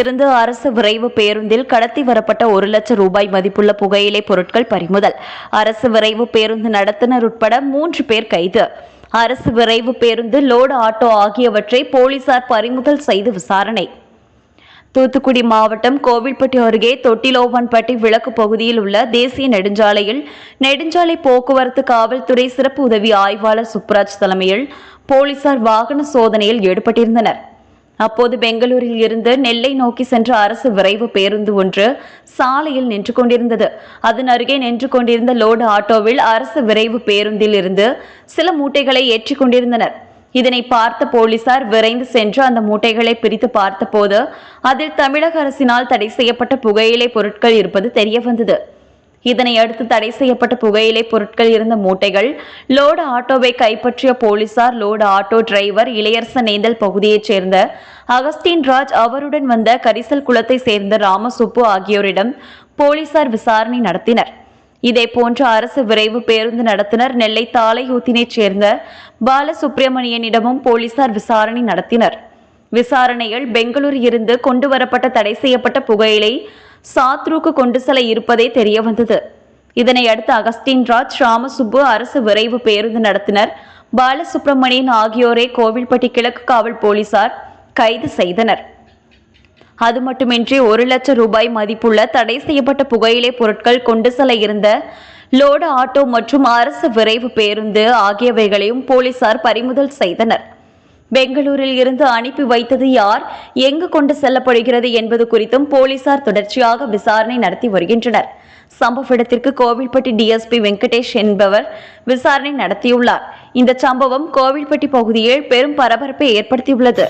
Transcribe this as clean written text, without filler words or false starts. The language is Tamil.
இருந்து அரசு விரைவு பேருந்தில் கடத்தி வரப்பட்ட 1 லட்சம் ரூபாய் மதிப்புள்ள புகையிலை பொருட்கள் பறிமுதல். அரசு விரைவு பேருந்து நடத்துனர் உட்பட 3 பேர் கைது. அரசு விரைவு பேருந்து, லோடு ஆட்டோ ஆகியவற்றை போலீசார் பறிமுதல் செய்து விசாரணை. தூத்துக்குடி மாவட்டம் கோவில்பட்டி அருகே தொட்டிலோவன்பட்டி விளக்கு பகுதியில் உள்ள தேசிய நெடுஞ்சாலையில் நெடுஞ்சாலை போக்குவரத்து காவல்துறை சிறப்பு உதவி ஆய்வாளர் சுப்ராஜ் தலைமையில் போலீசார் வாகன சோதனையில் ஈடுபட்டிருந்தனர். அப்போது பெங்களூரில் இருந்து நெல்லை நோக்கி சென்ற அரசு விரைவு பேருந்து ஒன்று சாலையில் நின்று கொண்டிருந்தது. அதன் அருகே நின்று கொண்டிருந்த லோடு ஆட்டோவில் அரசு விரைவு பேருந்தில் இருந்து சில மூட்டைகளை ஏற்றிக் கொண்டிருந்தனர். இதனை பார்த்த போலீசார் விரைந்து சென்று அந்த மூட்டைகளை பிரித்து பார்த்தபோது அதில் தமிழக அரசினால் தடை செய்யப்பட்ட புகையிலை பொருட்கள் இருப்பது தெரியவந்தது. இதனை அடுத்து தடை செய்யப்பட்ட புகையிலை பொருட்கள் இருந்த மூட்டைகள் லோடு ஆட்டோவை கைப்பற்றிய போலீசார் லோடு ஆட்டோ டிரைவர் இளையரசனேந்தல் பகுதியைச் சேர்ந்த அகஸ்டின் ராஜ், அவருடன் வந்த கரிசல் குளத்தை சேர்ந்த ராமசுப்பு ஆகியோரிடம் போலீசார் விசாரணை நடத்தினர். இதேபோன்று அரசு விரைவு பேருந்து நடத்துனர் நெல்லை தாளையூத்தினைச் சேர்ந்த பாலசுப்ரமணியனிடமும் போலீசார் விசாரணை நடத்தினர். விசாரணையில் பெங்களூரு இருந்து கொண்டு வரப்பட்ட தடை செய்யப்பட்ட புகையிலை சாத்ருக்கு கொண்டு செல்ல இருப்பதே தெரியவந்தது. இதனை அடுத்து அகஸ்டின் ராஜ், ராமசுப்பு, அரசு விரைவு பேருந்து நடத்துனர் பாலசுப்ரமணியன் ஆகியோரை கோவில்பட்டி கிழக்கு காவல் போலீசார் கைது செய்தனர். அது மட்டுமின்றி 1 லட்சம் ரூபாய் மதிப்புள்ள தடை செய்யப்பட்ட புகையிலை பொருட்கள் கொண்டு செல்ல இருந்த லோடு ஆட்டோ மற்றும் அரசு விரைவு பேருந்து ஆகியவைகளையும் போலீசார் பறிமுதல் செய்தனர். பெங்களூரில் இருந்து அனுப்பி வைத்தது யார், எங்கு கொண்டு செல்லப்படுகிறது என்பது குறித்தும் போலீசார் தொடர்ச்சியாக விசாரணை நடத்தி வருகின்றனர். சம்பவ இடத்திற்கு கோவில்பட்டி டிஎஸ்பி வெங்கடேஷ் என்பவர் விசாரணை நடத்தியுள்ளார். இந்த சம்பவம் கோவில்பட்டி பகுதியில் பெரும் பரபரப்பை ஏற்படுத்தியுள்ளது.